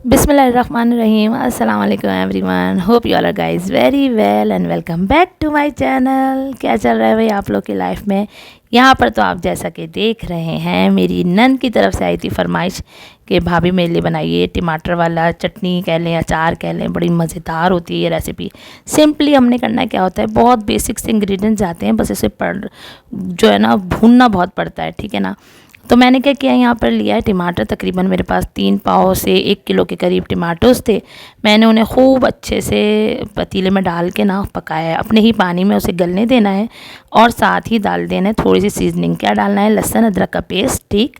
बिस्मिल्लाहिर्रहमानिर्रहीम अस्सलाम वालेकुम everyone. Hope you all are guys very well and welcome back to my channel. क्या चल रहा है भाई आप लोग की लाइफ में? यहाँ पर तो आप जैसा कि देख रहे हैं, मेरी नन की तरफ से आई थी फरमाइश कि भाभी मेरे लिए बनाइए टमाटर वाला चटनी कह लें, अचार कह लें, बड़ी मज़ेदार होती है ये रेसिपी। सिंपली हमने करना क्या होता है, बहुत बेसिक से इंग्रेडिएंट्स आते हैं, बस इसे जो है ना भूनना बहुत पड़ता है, ठीक है ना। तो मैंने क्या किया, यहाँ पर लिया है टमाटर। तकरीबन मेरे पास 3 पाव से 1 किलो के करीब टमाटोस थे। मैंने उन्हें खूब अच्छे से पतीले में डाल के ना पकाया है। अपने ही पानी में उसे गलने देना है और साथ ही डाल देना है थोड़ी सी सीजनिंग। क्या डालना है? लहसुन अदरक का पेस्ट, ठीक,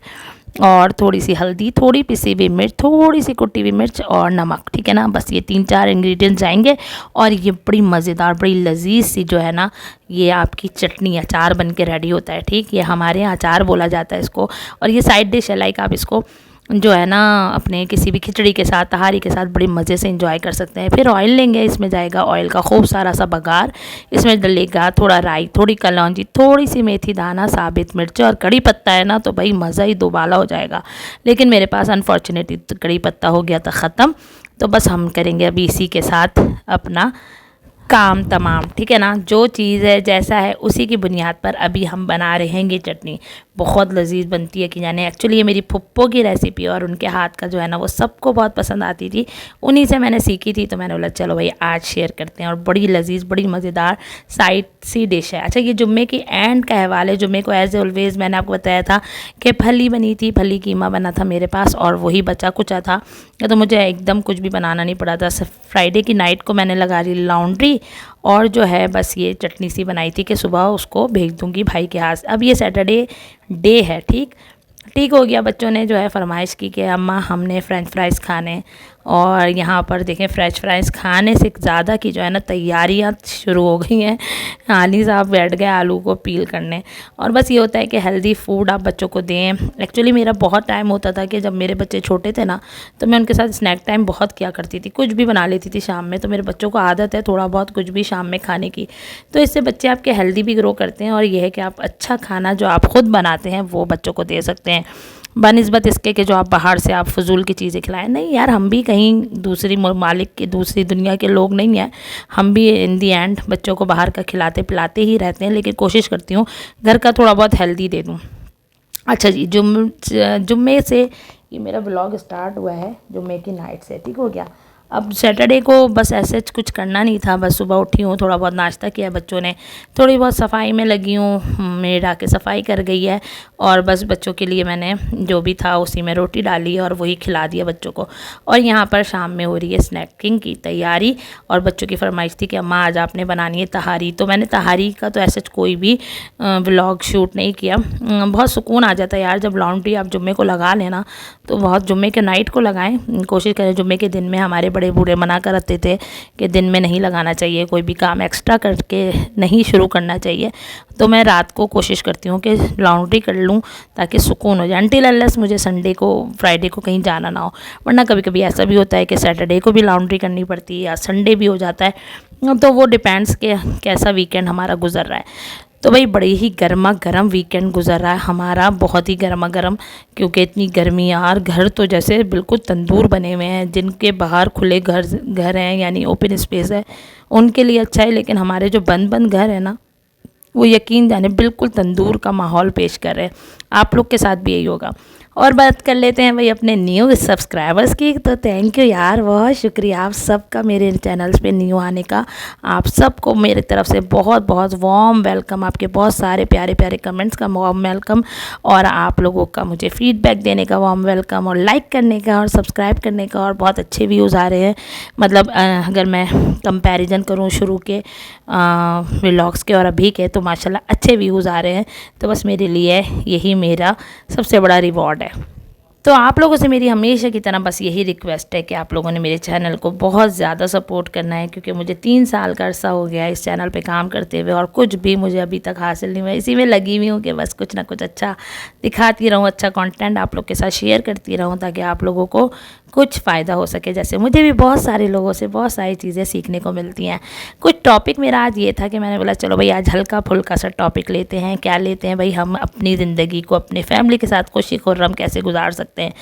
और थोड़ी सी हल्दी, थोड़ी पिसी हुई मिर्च, थोड़ी सी कुटी हुई मिर्च और नमक, ठीक है ना। बस ये 3-4 इंग्रेडिएंट्स जाएंगे और ये बड़ी मज़ेदार, बड़ी लजीज सी जो है ना, ये आपकी चटनी अचार बन के रेडी होता है, ठीक। ये हमारे यहाँ अचार बोला जाता है इसको, और ये साइड डिश है। लाइक आप इसको जो है ना अपने किसी भी खिचड़ी के साथ, तहारी के साथ बड़ी मज़े से इंजॉय कर सकते हैं। फिर ऑयल लेंगे, इसमें जाएगा ऑयल का खूब सारा सा बघार। इसमें डलेगा थोड़ा राई, थोड़ी कलौंजी, थोड़ी सी मेथी दाना, साबित मिर्च और कड़ी पत्ता है ना, तो भाई मज़ा ही दोबाला हो जाएगा। लेकिन मेरे पास अनफॉर्चुनेटली तो कड़ी पत्ता हो गया था ख़त्म, तो बस हम करेंगे अभी इसी के साथ अपना काम तमाम, ठीक है ना। जो चीज़ है जैसा है उसी की बुनियाद पर अभी हम बना रहे हैं ये चटनी। बहुत लजीज बनती है कि जाने। एक्चुअली ये मेरी फुप्पो की रेसिपी और उनके हाथ का जो है ना वो सबको बहुत पसंद आती थी, उन्हीं से मैंने सीखी थी। तो मैंने बोला चलो भाई आज शेयर करते हैं, और बड़ी लजीज, बड़ी मज़ेदार साइड सी डिश है। अच्छा, ये जुम्मे की एंड का हवाले। जुम्मे को एज़ ऑलवेज़ मैंने आपको बताया था कि फली बनी थी, फली कीमा बना था मेरे पास, और वही बचा कुचा था, तो मुझे एकदम कुछ भी बनाना नहीं पड़ा था। सिर्फ फ्राइडे की नाइट को मैंने लगा ली लॉन्ड्री, और जो है बस ये चटनी सी बनाई थी कि सुबह उसको भेज दूंगी भाई के हाथ। अब ये सैटरडे डे है, ठीक ठीक हो गया। बच्चों ने जो है फरमाइश की कि अम्मा हमने फ़्रेंच फ्राइज़ खाने, और यहाँ पर देखें फ़्रेंच फ्राइज़ खाने से ज़्यादा की जो है ना तैयारियाँ शुरू हो गई हैं। आली साहब बैठ गए आलू को पील करने, और बस ये होता है कि हेल्दी फूड आप बच्चों को दें। एक्चुअली मेरा बहुत टाइम होता था कि जब मेरे बच्चे छोटे थे ना, तो मैं उनके साथ स्नैक टाइम बहुत किया करती थी, कुछ भी बना लेती थी शाम में। तो मेरे बच्चों को आदत है थोड़ा बहुत कुछ भी शाम में खाने की, तो इससे बच्चे आपके हेल्दी भी ग्रो करते हैं, और यह है कि आप अच्छा खाना जो आप ख़ुद बनाते हैं वो बच्चों को दे सकते हैं, बनिस्बत इसके कि जो आप बाहर से आप फजूल की चीज़ें खिलाएं। नहीं यार, हम भी कहीं दूसरी ममालिक के, दूसरी दुनिया के लोग नहीं हैं। हम भी इन दी एंड बच्चों को बाहर का खिलाते पिलाते ही रहते हैं, लेकिन कोशिश करती हूँ घर का थोड़ा बहुत हेल्दी दे दूँ। अच्छा जी, जुम्मे से ये मेरा ब्लॉग स्टार्ट हुआ है, जुम्मे की नाइट से, ठीक हो गया। अब सैटरडे को बस ऐसे कुछ करना नहीं था, बस सुबह उठी हूँ, थोड़ा बहुत नाश्ता किया बच्चों ने, थोड़ी बहुत सफाई में लगी हूँ, मेड आके सफाई कर गई है, और बस बच्चों के लिए मैंने जो भी था उसी में रोटी डाली और वही खिला दिया बच्चों को। और यहाँ पर शाम में हो रही है स्नैकिंग की तैयारी, और बच्चों की फरमाइश थी कि अम्मा आज आपने बनानी है तहारी। तो मैंने तहारी का तो ऐसे कोई भी व्लॉग शूट नहीं किया। बहुत सुकून आ जाता है यार जब लॉन्ड्री आप जुम्मे को लगा लेना, तो बहुत जुम्मे के नाइट को लगाएं। कोशिश करें जुम्मे के दिन में, हमारे बड़े बूढ़े मना कर रखते थे कि दिन में नहीं लगाना चाहिए, कोई भी काम एक्स्ट्रा करके नहीं शुरू करना चाहिए। तो मैं रात को कोशिश करती हूँ कि लॉन्ड्री कर लूँ ताकि सुकून हो जाए, अनटिल अनलेस मुझे संडे को, फ्राइडे को कहीं जाना ना हो। वरना कभी कभी ऐसा भी होता है कि सैटरडे को भी लॉन्ड्री करनी पड़ती है या संडे भी हो जाता है, तो वो डिपेंड्स कि कैसा वीकेंड हमारा गुजर रहा है। तो भाई बड़ी ही गर्मा गर्म वीकेंड गुजर रहा है हमारा, बहुत ही गर्मा गर्म, क्योंकि इतनी गर्मी यार। घर तो जैसे बिल्कुल तंदूर बने हुए हैं। जिनके बाहर खुले घर हैं, यानी ओपन स्पेस है, उनके लिए अच्छा है, लेकिन हमारे जो बंद बंद घर है ना, वो यकीन जाने बिल्कुल तंदूर का माहौल पेश कर रहे हैं। आप लोग के साथ भी यही होगा। और बात कर लेते हैं भाई अपने न्यू सब्सक्राइबर्स की। तो थैंक यू यार, बहुत शुक्रिया आप सबका मेरे चैनल्स पे न्यू आने का। आप सबको मेरी तरफ से बहुत बहुत वार्म वेलकम, आपके बहुत सारे प्यारे प्यारे कमेंट्स का वार्म वेलकम, और आप लोगों का मुझे फीडबैक देने का वार्म वेलकम, और लाइक करने का और सब्सक्राइब करने का। और बहुत अच्छे व्यूज़ आ रहे हैं, मतलब अगर मैं कंपैरिजन करूँ शुरू के व्लॉग्स के और अभी के, तो माशाल्लाह अच्छे व्यूज़ आ रहे हैं। तो बस मेरे लिए यही मेरा सबसे बड़ा रिवॉर्ड है। तो आप लोगों से मेरी हमेशा की तरह बस यही रिक्वेस्ट है कि आप लोगों ने मेरे चैनल को बहुत ज़्यादा सपोर्ट करना है, क्योंकि मुझे 3 साल का अरसा हो गया इस चैनल पे काम करते हुए, और कुछ भी मुझे अभी तक हासिल नहीं हुआ। इसी में लगी हुई हूँ कि बस कुछ ना कुछ अच्छा दिखाती रहूँ, अच्छा कंटेंट आप लोग के साथ शेयर करती रहूँ, ताकि आप लोगों को कुछ फ़ायदा हो सके। जैसे मुझे भी बहुत सारे लोगों से बहुत सारी चीज़ें सीखने को मिलती हैं। कुछ टॉपिक मेरा आज ये था कि मैंने बोला चलो भाई आज हल्का फुल्का सा टॉपिक लेते हैं। क्या लेते हैं भाई, हम अपनी ज़िंदगी को अपने फैमिली के साथ खुशी खुर्रम कैसे गुजार सकते हैं।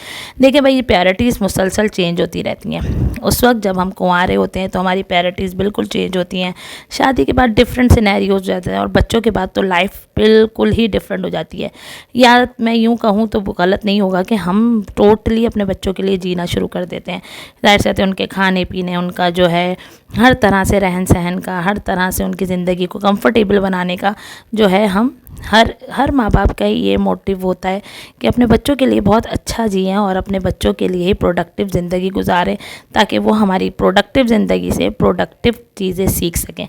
देखिए भाई, ये प्रायोरिटीज़ मुसलसल चेंज होती रहती हैं। उस वक्त जब हम कुंवारे होते हैं तो हमारी प्रायोरिटीज़ बिल्कुल चेंज होती हैं। शादी के बाद डिफरेंट सिनेरियोज हो जाते हैं और बच्चों के बाद तो लाइफ बिल्कुल ही डिफरेंट हो जाती है। या मैं यूँ कहूँ तो गलत नहीं होगा कि हम टोटली अपने बच्चों के लिए जीना शुरू कर देते हैं। ज़ाहिर सी बात है, उनके खाने पीने, उनका जो है हर तरह से रहन सहन का, हर तरह से उनकी ज़िंदगी को कंफर्टेबल बनाने का जो है हम हर माँ बाप का ये मोटिव होता है कि अपने बच्चों के लिए बहुत अच्छा जिएं और अपने बच्चों के लिए ही प्रोडक्टिव ज़िंदगी गुजारें, ताकि वो हमारी प्रोडक्टिव ज़िंदगी से प्रोडक्टिव चीज़ें सीख सकें।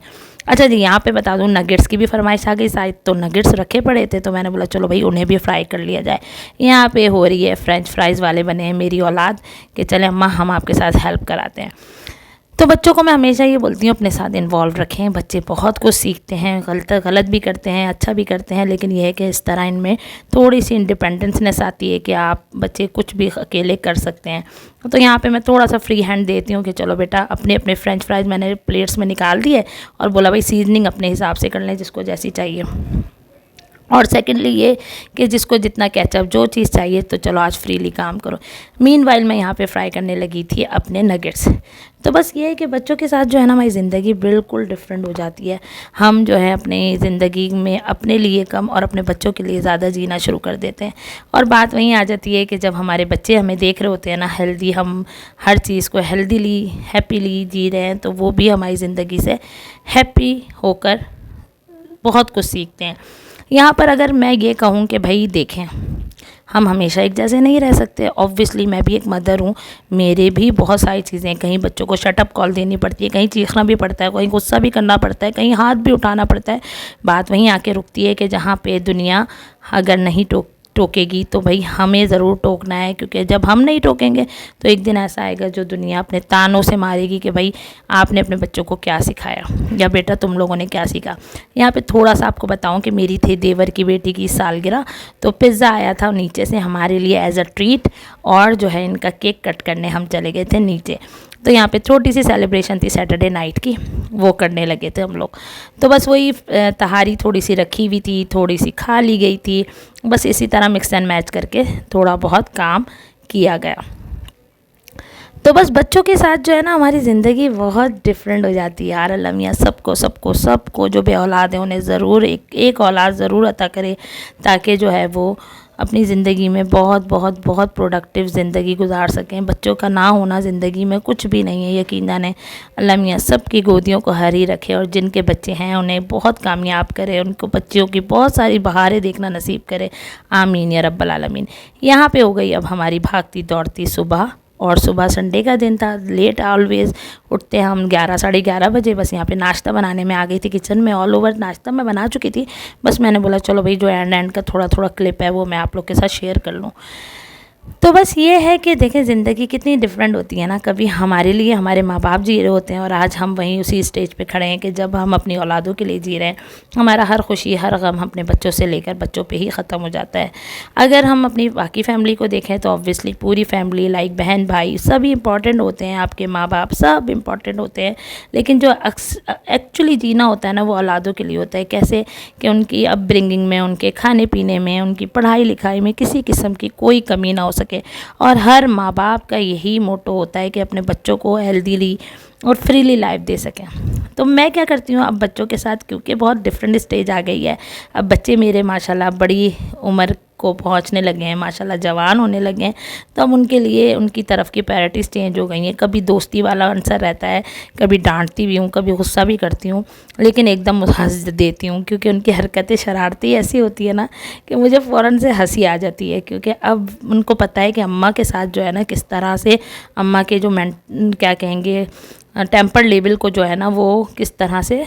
अच्छा जी, यहाँ पे बता दूँ, नगेट्स की भी फरमाइश आ गई शायद, तो नगेट्स रखे पड़े थे तो मैंने बोला चलो भाई उन्हें भी फ्राई कर लिया जाए। यहाँ पे हो रही है फ्रेंच फ्राइज़ वाले बने हैं मेरी औलाद कि चले अम्मा हम आपके साथ हेल्प कराते हैं। तो बच्चों को मैं हमेशा ये बोलती हूँ अपने साथ इन्वॉल्व रखें। बच्चे बहुत कुछ सीखते हैं, गलत भी करते हैं, अच्छा भी करते हैं, लेकिन यह है कि इस तरह इनमें थोड़ी सी इंडिपेंडेंसनेस आती है कि आप बच्चे कुछ भी अकेले कर सकते हैं। तो यहाँ पे मैं थोड़ा सा फ्री हैंड देती हूँ कि चलो बेटा, अपने अपने फ्रेंच फ्राइज़ मैंने प्लेट्स में निकाल दिए और बोला भाई सीजनिंग अपने हिसाब से कर लें जिसको जैसी चाहिए। और सेकेंडली ये कि जिसको जितना केचप जो चीज़ चाहिए तो चलो आज फ्रीली काम करो। मीनवाइल मैं यहाँ पे फ्राई करने लगी थी अपने नगेट्स। तो बस ये है कि बच्चों के साथ जो है ना हमारी ज़िंदगी बिल्कुल डिफरेंट हो जाती है। हम जो है अपनी ज़िंदगी में अपने लिए कम और अपने बच्चों के लिए ज़्यादा जीना शुरू कर देते हैं। और बात वहीं आ जाती है कि जब हमारे बच्चे हमें देख रहे होते हैं ना हेल्दी, हम हर चीज़ को हेल्दीली हैप्पीली जी रहे हैं, तो वो भी हमारी ज़िंदगी से हैप्पी होकर बहुत कुछ सीखते हैं। यहाँ पर अगर मैं ये कहूँ कि भाई देखें, हम हमेशा एक जैसे नहीं रह सकते। ऑब्वियसली मैं भी एक मदर हूँ, मेरे भी बहुत सारी चीज़ें, कहीं बच्चों को शटअप कॉल देनी पड़ती है, कहीं चीखना भी पड़ता है, कहीं गुस्सा भी करना पड़ता है, कहीं हाथ भी उठाना पड़ता है। बात वहीं आके रुकती है कि जहाँ पे दुनिया अगर नहीं टोकेगी तो भाई हमें ज़रूर टोकना है, क्योंकि जब हम नहीं टोकेंगे तो एक दिन ऐसा आएगा जो दुनिया अपने तानों से मारेगी कि भाई आपने अपने बच्चों को क्या सिखाया, या बेटा तुम लोगों ने क्या सीखा। यहाँ पे थोड़ा सा आपको बताऊं कि मेरी थी देवर की बेटी की सालगिरह, तो पिज़्ज़ा आया था नीचे से हमारे लिए एज अ ट्रीट, और जो है इनका केक कट करने हम चले गए थे नीचे। तो यहाँ पे छोटी सी सेलिब्रेशन थी सैटरडे नाइट की, वो करने लगे थे हम लोग। तो बस वही तहारी थोड़ी सी रखी हुई थी, थोड़ी सी खा ली गई थी, बस इसी तरह मिक्स एंड मैच करके थोड़ा बहुत काम किया गया। तो बस बच्चों के साथ जो है ना हमारी ज़िंदगी बहुत डिफरेंट हो जाती है यार। अल्लाह मियाँ सबको सबको सबको जो भी औलाद है उन्हें ज़रूर एक औलाद ज़रूर अता करे, ताकि जो है वो अपनी ज़िंदगी में बहुत बहुत बहुत प्रोडक्टिव ज़िंदगी गुजार सकें। बच्चों का ना होना ज़िंदगी में कुछ भी नहीं है, यकीन जाने। अल्लाह मियाँ सबकी गोदियों को हरी रखे और जिनके बच्चे हैं उन्हें बहुत कामयाब करे, उनको बच्चियों की बहुत सारी बहारें देखना नसीब करे। आमीन या रब्बल आलमीन। यहाँ पे हो गई अब हमारी भागती दौड़ती सुबह, और सुबह संडे का दिन था, लेट ऑलवेज़ उठते हम 11 साढ़े 11 बजे। बस यहाँ पे नाश्ता बनाने में आ गई थी किचन में, ऑल ओवर नाश्ता मैं बना चुकी थी। बस मैंने बोला चलो भाई जो एंड का थोड़ा थोड़ा क्लिप है वो मैं आप लोग के साथ शेयर कर लूँ। तो बस ये है कि देखें ज़िंदगी कितनी डिफरेंट होती है ना। कभी हमारे लिए हमारे माँ बाप जी रहे होते हैं और आज हम वहीं उसी स्टेज पे खड़े हैं कि जब हम अपनी औलादों के लिए जी रहे हैं। हमारा हर खुशी हर गम अपने बच्चों से लेकर बच्चों पे ही ख़त्म हो जाता है। अगर हम अपनी बाकी फैमिली को देखें तो ऑब्वियसली पूरी फैमिली लाइक बहन भाई सभी इंपॉर्टेंट होते हैं, आपके माँ बाप सब इंपॉर्टेंट होते हैं, लेकिन जो एक्चुअली जीना होता है ना वो औलादों के लिए होता है। कैसे कि उनकी अपब्रिंगिंग में, उनके खाने पीने में, उनकी पढ़ाई लिखाई में किसी किस्म की कोई कमी ना हो सके। और हर माँ बाप का यही मोटो होता है कि अपने बच्चों को हेल्दीली और फ्रीली लाइफ दे सकें। तो मैं क्या करती हूँ अब बच्चों के साथ, क्योंकि बहुत डिफरेंट स्टेज आ गई है, अब बच्चे मेरे माशाल्लाह बड़ी उम्र को पहुँचने लगे हैं, माशाल्लाह जवान होने लगे हैं, तो अब उनके लिए उनकी तरफ की प्रायोरिटीज़ चेंज हो गई हैं। कभी दोस्ती वाला आंसर रहता है, कभी डांटती भी हूँ, कभी गुस्सा भी करती हूँ, लेकिन एकदम हंस देती हूँ, क्योंकि उनकी हरकतें शरारती ऐसी होती है ना कि मुझे फ़ौरन से हंसी आ जाती है। क्योंकि अब उनको पता है कि अम्मा के साथ जो है ना किस तरह से अम्मा के जो क्या कहेंगे टेम्पर लेवल को जो है ना वो किस तरह से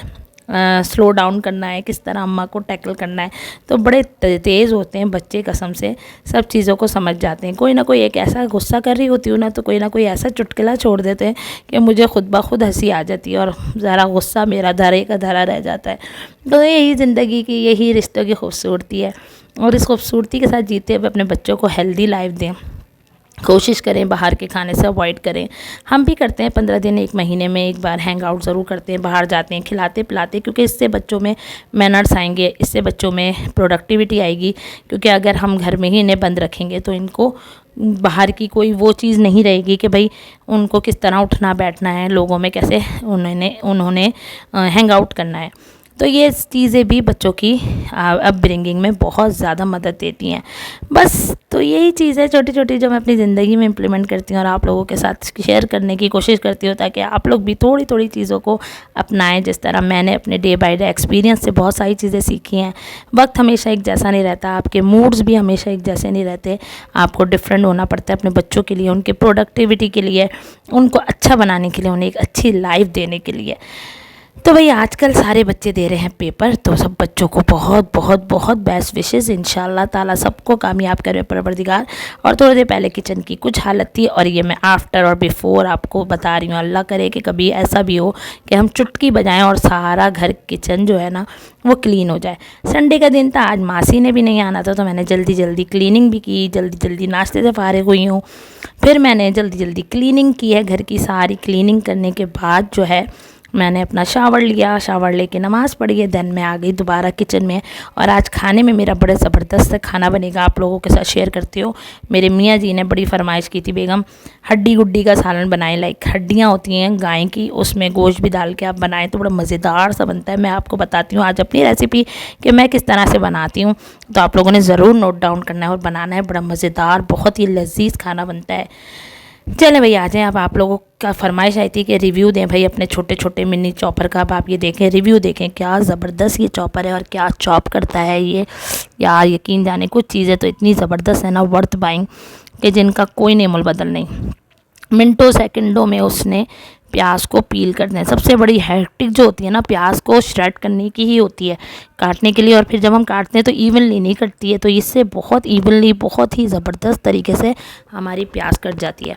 स्लो डाउन करना है, किस तरह अम्मा को टैकल करना है। तो बड़े तेज़ होते हैं बच्चे, कसम से सब चीज़ों को समझ जाते हैं। कोई ना कोई एक ऐसा गुस्सा कर रही होती हूँ ना तो कोई ना कोई ऐसा चुटकुला छोड़ देते हैं कि मुझे खुद ब खुद हंसी आ जाती है और ज़रा गुस्सा मेरा धरे का धरा रह जाता है। तो यही ज़िंदगी की, यही रिश्तों की खूबसूरती है, और इस खूबसूरती के साथ जीते हुए अपने बच्चों को हेल्दी लाइफ दें। कोशिश करें बाहर के खाने से अवॉइड करें। हम भी करते हैं 15 दिन 1 महीने में एक बार हैंग आउट ज़रूर करते हैं, बाहर जाते हैं खिलाते पिलाते, क्योंकि इससे बच्चों में मैनर्स आएंगे, इससे बच्चों में प्रोडक्टिविटी आएगी। क्योंकि अगर हम घर में ही इन्हें बंद रखेंगे तो इनको बाहर की कोई वो चीज़ नहीं रहेगी कि भाई उनको किस तरह उठना बैठना है, लोगों में कैसे उन्होंने हैंग आउट करना है। तो ये चीज़ें भी बच्चों की अपब्रिंगिंग में बहुत ज़्यादा मदद देती हैं। बस तो यही चीज़ है छोटी छोटी जो मैं अपनी ज़िंदगी में इम्प्लीमेंट करती हूँ और आप लोगों के साथ शेयर करने की कोशिश करती हूँ, ताकि आप लोग भी थोड़ी थोड़ी चीज़ों को अपनाएं। जिस तरह मैंने अपने डे बाय डे एक्सपीरियंस से बहुत सारी चीज़ें सीखी हैं। वक्त हमेशा एक जैसा नहीं रहता, आपके मूड्स भी हमेशा एक जैसे नहीं रहते, आपको डिफरेंट होना पड़ता है अपने बच्चों के लिए, उनके प्रोडक्टिविटी के लिए, उनको अच्छा बनाने के लिए, उन्हें एक अच्छी लाइफ देने के लिए। तो भाई आजकल सारे बच्चे दे रहे हैं पेपर, तो सब बच्चों को बहुत बहुत बहुत बेस्ट विशेज़, इंशाल्लाह ताला सबको कामयाब करे परवरदिगार। और थोड़ी देर पहले किचन की कुछ हालत थी और ये मैं आफ्टर और बिफ़ोर आपको बता रही हूँ। अल्लाह करे कि कभी ऐसा भी हो कि हम चुटकी बजाएं और सारा घर किचन जो है ना वो क्लीन हो जाए। संडे का दिन था, आज मासी ने भी नहीं आना था, तो मैंने जल्दी जल्दी क्लीनिंग भी की, जल्दी जल्दी नाश्ते से फारिग हुई हूँ। फिर मैंने जल्दी जल्दी क्लीनिंग की है। घर की सारी क्लीनिंग करने के बाद जो है मैंने अपना शावर लिया, शावर लेके नमाज़ पढ़ी है, देन मैं आ गई दोबारा किचन में। और आज खाने में मेरा बड़ा ज़बरदस्त खाना बनेगा, आप लोगों के साथ शेयर करती हूँ। मेरे मियाँ जी ने बड़ी फरमाइश की थी, बेगम हड्डी गुड्डी का सालन बनाएं, लाइक हड्डियाँ होती हैं गाय की, उसमें गोश्त भी डाल के आप बनाएं तो बड़ा मज़ेदार सा बनता है। मैं आपको बताती हूँ आज अपनी रेसिपी कि मैं किस तरह से बनाती हूँ, तो आप लोगों ने ज़रूर नोट डाउन करना है और बनाना है। बड़ा मज़ेदार, बहुत ही लजीज खाना बनता है। चलें भाई आ जाएँ। अब आप लोगों का फरमाइश आई थी कि रिव्यू दें भाई अपने छोटे छोटे मिनी चॉपर का। अब आप ये देखें, रिव्यू देखें, क्या ज़बरदस्त ये चॉपर है और क्या चॉप करता है ये। यार यकीन जाने कुछ चीज़ें तो इतनी ज़बरदस्त है ना, वर्थ बाइंग, कि जिनका कोई नेमुल बदल नहीं। मिनटों सेकंडों में उसने प्याज को पील कर दें। सबसे बड़ी हैक्टिक जो होती है ना, प्याज को श्रेड करने की ही होती है काटने के लिए, और फिर जब हम काटते हैं तो इवनली नहीं कटती है, तो इससे बहुत इवनली बहुत ही ज़बरदस्त तरीके से हमारी प्याज कट जाती है।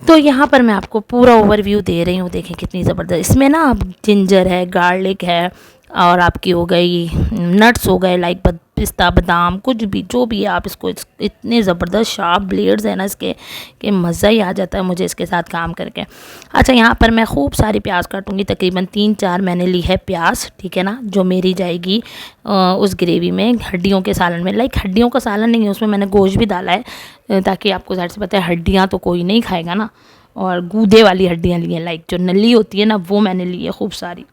तो यहाँ पर मैं आपको पूरा ओवरव्यू दे रही हूँ, देखें कितनी ज़बरदस्त। इसमें ना जिंजर है, गार्लिक है, और आपकी हो गई नट्स हो गए लाइक पिस्ता बादाम, कुछ भी जो भी है आप इसको इतने ज़बरदस्त शार्प ब्लेड्स है ना इसके कि मज़ा ही आ जाता है मुझे इसके साथ काम करके। अच्छा यहाँ पर मैं खूब सारी प्याज काटूंगी, तकरीबन 3-4 मैंने ली है प्याज, ठीक है ना, जो मेरी जाएगी उस ग्रेवी में, हड्डियों के सालन में। लाइक हड्डियों का सालन नहीं है, उसमें मैंने गोश्त भी डाला है, ताकि आपको ज़ाहिर से पता है हड्डियाँ तो कोई नहीं खाएगा ना, और गूदे वाली हड्डियाँ ली हैं, लाइक जो नली होती है ना वो मैंने ली है खूब सारी।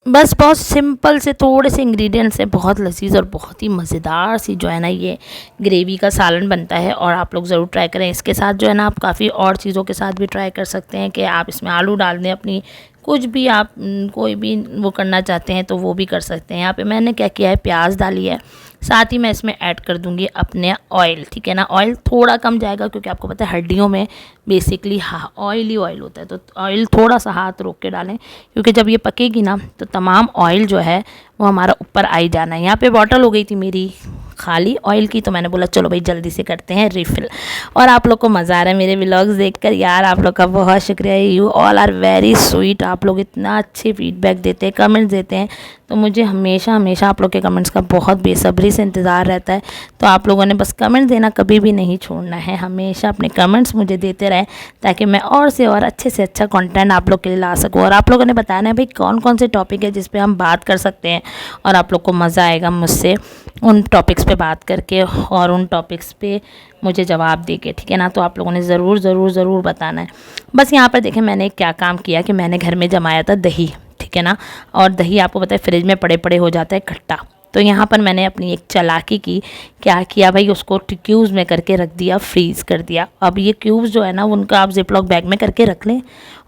बस बहुत सिंपल से थोड़े से इंग्रेडिएंट्स से बहुत लजीज और बहुत ही मज़ेदार सी जो है ना ये ग्रेवी का सालन बनता है, और आप लोग ज़रूर ट्राई करें। इसके साथ जो है ना आप काफ़ी और चीज़ों के साथ भी ट्राई कर सकते हैं कि आप इसमें आलू डाल दें, अपनी कुछ भी आप कोई भी वो करना चाहते हैं तो वो भी कर सकते हैं। यहाँ पे मैंने क्या किया है, प्याज डाली है, साथ ही मैं इसमें ऐड कर दूँगी अपने ऑयल, ठीक है ना। ऑयल थोड़ा कम जाएगा क्योंकि आपको पता है हड्डियों में बेसिकली ऑयल ही ऑयल होता है, तो ऑयल थोड़ा सा हाथ रोक के डालें, क्योंकि जब ये पकेगी ना तो तमाम ऑयल जो है वो हमारा ऊपर आई जाना है। यहाँ पे बॉटल हो गई थी मेरी खाली ऑयल की, तो मैंने बोला चलो भाई जल्दी से करते हैं रिफ़िल। और आप लोग को मज़ा आ रहा है मेरे व्लॉग्स देखकर, यार आप लोग का बहुत शुक्रिया, you all are very sweet. आप लोग इतना अच्छे फीडबैक देते हैं, कमेंट्स देते हैं, तो मुझे हमेशा हमेशा आप लोग के कमेंट्स का बहुत बेसब्री से इंतज़ार रहता है। तो आप लोगों ने बस कमेंट देना कभी भी नहीं छोड़ना है, हमेशा अपने कमेंट्स मुझे देते रहें, ताकि मैं और से और अच्छे से अच्छा कंटेंट आप लोग के लिए ला सकूँ। और आप लोगों ने बताना है भाई कौन कौन से टॉपिक है जिस पे हम बात कर सकते हैं, और आप लोग को मज़ा आएगा मुझसे उन टॉपिक्स पे बात करके और उन टॉपिक्स पे मुझे जवाब दे के, ठीक है ना। तो आप लोगों ने ज़रूर ज़रूर ज़रूर बताना है। बस यहाँ पर देखें मैंने क्या काम किया कि मैंने घर में जमाया था दही, ठीक है ना, और दही आपको पता है फ्रिज में पड़े पड़े हो जाता है खट्टा। तो यहाँ पर मैंने अपनी एक चालाकी की, क्या किया भाई, उसको क्यूब्स में करके रख दिया, फ्रीज़ कर दिया। अब ये क्यूब्स जो है ना उनका आप जिपलॉक बैग में करके रख लें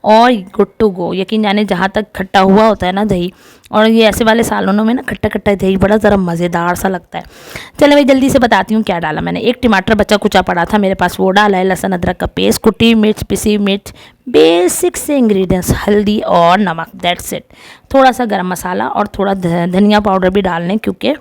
और गुड टू गो। यकीन जाने जहाँ तक खट्टा हुआ होता है ना दही, और ये ऐसे वाले सालों में ना खट्टा खट्टा दही बड़ा ज़रा मज़ेदार सा लगता है। चलो भाई जल्दी से बताती हूँ क्या डाला मैंने। एक टमाटर बचा कुचा पड़ा था मेरे पास, वो डाला है, लहसुन अदरक का पेस्ट, कुटी मिर्च, पिसी मिर्च, बेसिक से इंग्रेडिएंट्स, हल्दी और नमक, दैट्स इट। थोड़ा सा गरम मसाला और थोड़ा धनिया पाउडर भी डाल लें, क्योंकि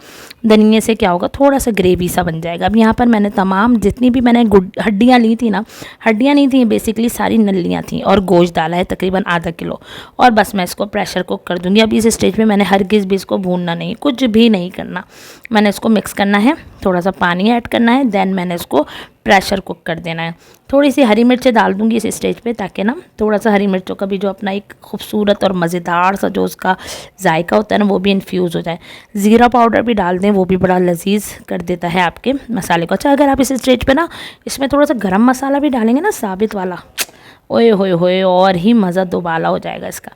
धनिया से क्या होगा थोड़ा सा ग्रेवी सा बन जाएगा। अब यहाँ पर मैंने तमाम जितनी भी मैंने हड्डियाँ ली थी ना, हड्डियाँ नहीं थी बेसिकली, सारी नलियाँ थी, और गोश्त डाला मसाला है तकरीबन आधा किलो, और बस मैं इसको प्रेशर कुक कर दूँगी। अभी इस स्टेज पे मैंने हरगिज़ भी इसको भूनना नहीं, कुछ भी नहीं करना, मैंने इसको मिक्स करना है, थोड़ा सा पानी ऐड करना है, देन मैंने इसको प्रेशर कुक कर देना है। थोड़ी सी हरी मिर्चें डाल दूँगी इस स्टेज पे, ताकि ना थोड़ा सा हरी मिर्चों का भी जो अपना एक खूबसूरत और मज़ेदार सा जो उसका जायका होता है ना, वो भी इन्फ्यूज़ हो जाए। ज़ीरा पाउडर भी डाल दें, वो भी बड़ा लजीज कर देता है आपके मसाले को। अच्छा, अगर आप इस स्टेज पे ना इसमें थोड़ा सा गरम मसाला भी डालेंगे ना, साबित वाला, ओए होए होए, और ही मज़ा दोबाला हो जाएगा इसका।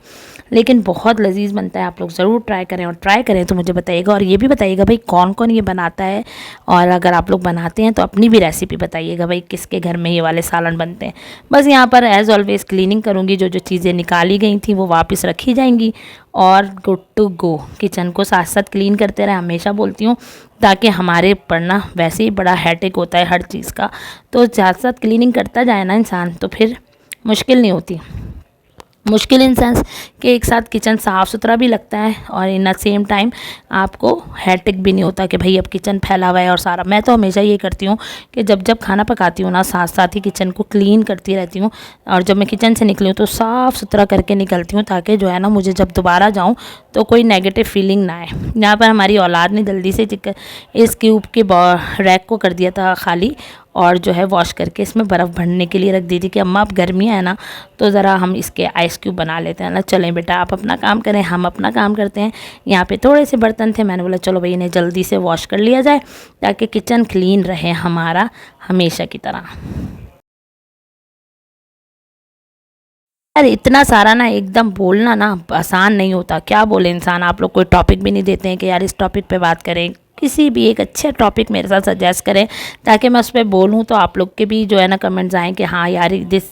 लेकिन बहुत लजीज बनता है, आप लोग ज़रूर ट्राई करें, और ट्राई करें तो मुझे बताइएगा, और ये भी बताइएगा भाई कौन कौन ये बनाता है, और अगर आप लोग बनाते हैं तो अपनी भी रेसिपी बताइएगा भाई किसके घर में ये वाले सालन बनते हैं। बस यहाँ पर एज़ ऑलवेज़ क्लीनिंग करूँगी, जो जो चीज़ें निकाली गई थी वो वापस रखी जाएंगी, और गुड टू गो। किचन को साथ साथ क्लीन करते रहें, हमेशा बोलती हूँ, ताकि हमारे ऊपर ना वैसे ही बड़ा हेडेक होता है हर चीज़ का, तो साथ साथ क्लीनिंग करता जाए ना इंसान, तो फिर मुश्किल नहीं होती। मुश्किल इन सेंस कि एक साथ किचन साफ़ सुथरा भी लगता है, और इन द सेम टाइम आपको हेडेक भी नहीं होता कि भाई अब किचन फैला हुआ है और सारा। मैं तो हमेशा ये करती हूँ कि जब जब खाना पकाती हूँ ना, साथ साथ ही किचन को क्लीन करती रहती हूँ, और जब मैं किचन से निकली हूँ तो साफ़ सुथरा करके निकलती हूँ, ताकि जो है ना मुझे जब दोबारा जाऊँ तो कोई नेगेटिव फीलिंग ना आए। यहाँ पर हमारी औलाद ने जल्दी से इस क्यूब के रैक को कर दिया था खाली, और जो है वॉश करके इसमें बर्फ़ भरने के लिए रख दी थी कि अम्मा अब गर्मियाँ है ना, तो ज़रा हम इसके आइस क्यूब बना लेते हैं ना। चलें बेटा, आप अपना काम करें, हम अपना काम करते हैं। यहाँ पे थोड़े से बर्तन थे, मैंने बोला चलो भाई इन्हें जल्दी से वॉश कर लिया जाए, ताकि किचन क्लीन रहे हमारा हमेशा की तरह। यार इतना सारा ना एकदम बोलना ना आसान नहीं होता, क्या बोले इंसान। आप लोग कोई टॉपिक भी नहीं देते हैं कि यार इस टॉपिक पे बात करें, किसी भी एक अच्छे टॉपिक मेरे साथ सजेस्ट करें, ताकि मैं उस पर बोलूँ, तो आप लोग के भी जो है ना कमेंट्स आएँ कि हाँ यार दिस।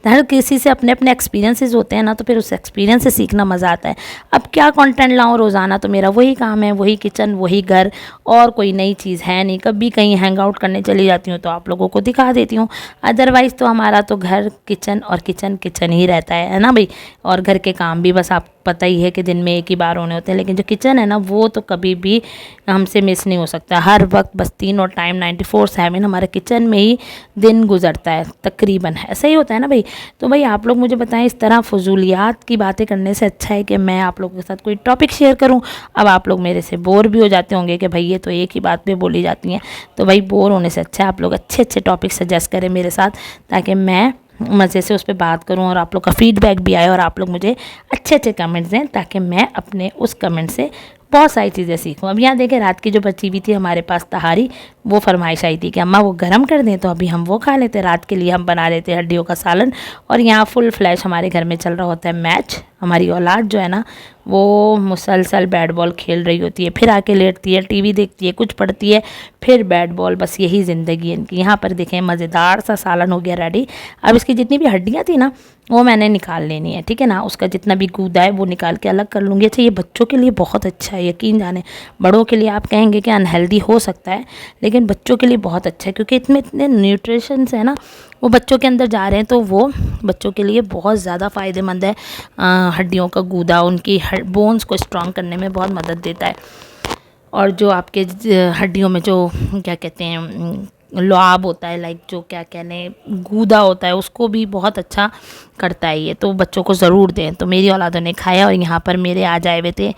हर किसी से अपने अपने एक्सपीरियंसेस होते हैं ना, तो फिर उस एक्सपीरियंस से सीखना मज़ा आता है। अब क्या कंटेंट लाऊं रोज़ाना, तो मेरा वही काम है, वही किचन, वही घर, और कोई नई चीज़ है नहीं। कभी कहीं हैंग आउट करने चली जाती हूँ तो आप लोगों को दिखा देती हूँ, अदरवाइज़ तो हमारा तो घर किचन और किचन किचन ही रहता है ना भाई। और घर के काम भी बस आप पता ही है कि दिन में एक ही बार होने होते हैं, लेकिन जो किचन है ना वो तो कभी भी हमसे मिस नहीं हो सकता। हर वक्त बस तीनों टाइम 94/7 हमारे किचन में ही दिन गुजरता है तकरीबन, ऐसा ही होता है ना भाई। तो भाई आप लोग मुझे बताएं, इस तरह फजूलियात की बातें करने से अच्छा है कि मैं आप लोगों के साथ कोई टॉपिक शेयर करूं। अब आप लोग मेरे से बोर भी हो जाते होंगे कि भाई ये तो एक ही बात पे बोली जाती हैं, तो भाई बोर होने से अच्छा है आप लोग अच्छे अच्छे टॉपिक सजेस्ट करें मेरे साथ, ताकि मैं मज़े से उस पर बात करूं, और आप लोग का फीडबैक भी आए, और आप लोग मुझे अच्छे अच्छे कमेंट्स दें, ताकि मैं अपने उस कमेंट से बहुत सारी चीज़ें सीखूं। अब यहाँ देखें, रात की जो बची हुई थी हमारे पास तहारी, वो फरमाइश आई थी कि अम्मा वो गर्म कर दें, तो अभी हम वो खा लेते। रात के लिए हम बना लेते हड्डियों का सालन, और यहाँ फुल फ्लैश हमारे घर में चल रहा होता है मैच। हमारी औलाद जो है ना वो मुसलसल बैट बॉल खेल रही होती है, फिर आके लेटती है, टीवी देखती है, कुछ पढ़ती है, फिर बैट बॉल, बस यही ज़िंदगी है इनकी। यहाँ पर देखें मज़ेदार सा सालन हो गया रेडी। अब इसकी जितनी भी हड्डियाँ थी ना वो मैंने निकाल लेनी है, ठीक है ना। उसका जितना भी गूदा है वो निकाल के अलग कर लूँगी। अच्छा, ये बच्चों के लिए बहुत अच्छा है, यकीन जाने। बड़ों के लिए आप कहेंगे कि अनहेल्दी हो सकता है, लेकिन बच्चों के लिए बहुत अच्छा है, क्योंकि इसमें इतने न्यूट्रिशंस है ना, वो बच्चों के अंदर जा रहे हैं, तो वो बच्चों के लिए बहुत ज़्यादा फ़ायदेमंद है। हड्डियों का गूदा उनकी बोन्स को स्ट्रॉन्ग करने में बहुत मदद देता है, और जो आपके हड्डियों में जो क्या कहते हैं लुआब होता है, लाइक जो क्या कहने गूदा होता है, उसको भी बहुत अच्छा करता है ये। तो बच्चों को ज़रूर दें। तो मेरी औलादों ने खाया, और यहाँ पर मेरे आ जाए हुए थे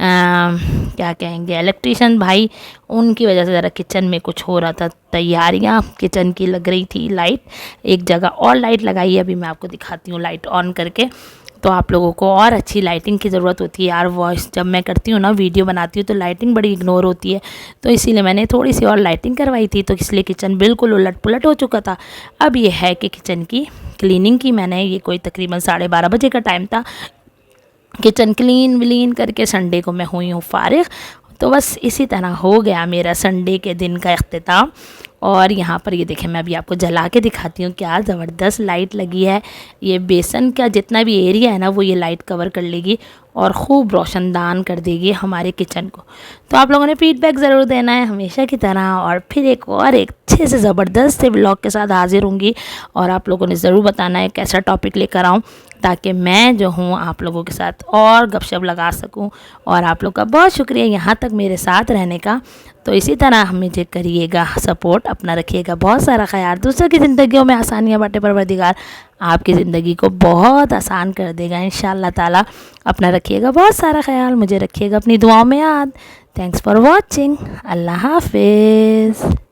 क्या कहेंगे इलेक्ट्रिशियन भाई, उनकी वजह से ज़रा किचन में कुछ हो रहा था, तैयारियाँ किचन की लग रही थी। लाइट एक जगह और लाइट लगाई है, अभी मैं आपको दिखाती हूँ लाइट ऑन करके। तो आप लोगों को और अच्छी लाइटिंग की ज़रूरत होती है यार। वॉइस जब मैं करती हूँ ना, वीडियो बनाती हूँ, तो लाइटिंग बड़ी इग्नोर होती है, तो इसीलिए मैंने थोड़ी सी और लाइटिंग करवाई थी, तो इसलिए किचन बिल्कुल उलट पुलट हो चुका था। अब ये है कि किचन की क्लीनिंग की मैंने, ये कोई तकरीबन 12:30 बजे का टाइम था। किचन क्लीन विलीन करके संडे को मैं हुई हूँ फारिग। तो बस इसी तरह हो गया मेरा संडे के दिन का इख्तिताम। और यहाँ पर ये देखें, मैं अभी आपको जला के दिखाती हूँ, क्या ज़बरदस्त लाइट लगी है। ये बेसन का जितना भी एरिया है ना, वो ये लाइट कवर कर लेगी और ख़ूब रोशनदान कर देगी हमारे किचन को। तो आप लोगों ने फीडबैक ज़रूर देना है हमेशा की तरह, और फिर एक अच्छे से ज़बरदस्त से व्लॉग के साथ हाजिर होंगी। और आप लोगों ने ज़रूर बताना है कैसा टॉपिक लेकर आऊँ, ताकि मैं जो हूँ आप लोगों के साथ और गपशप लगा सकूँ। और आप लोग का बहुत शुक्रिया यहाँ तक मेरे साथ रहने का। तो इसी तरह मुझे करिएगा सपोर्ट, अपना रखिएगा बहुत सारा ख्याल। दूसरों की ज़िंदगियों में आसानियाँ बांटे परवरदिगार आपकी ज़िंदगी को बहुत आसान कर देगा इंशाअल्लाह ताला। अपना रखिएगा बहुत सारा ख्याल, मुझे रखिएगा अपनी दुआओं में याद। Thanks for watching. अल्लाह हाफिज़।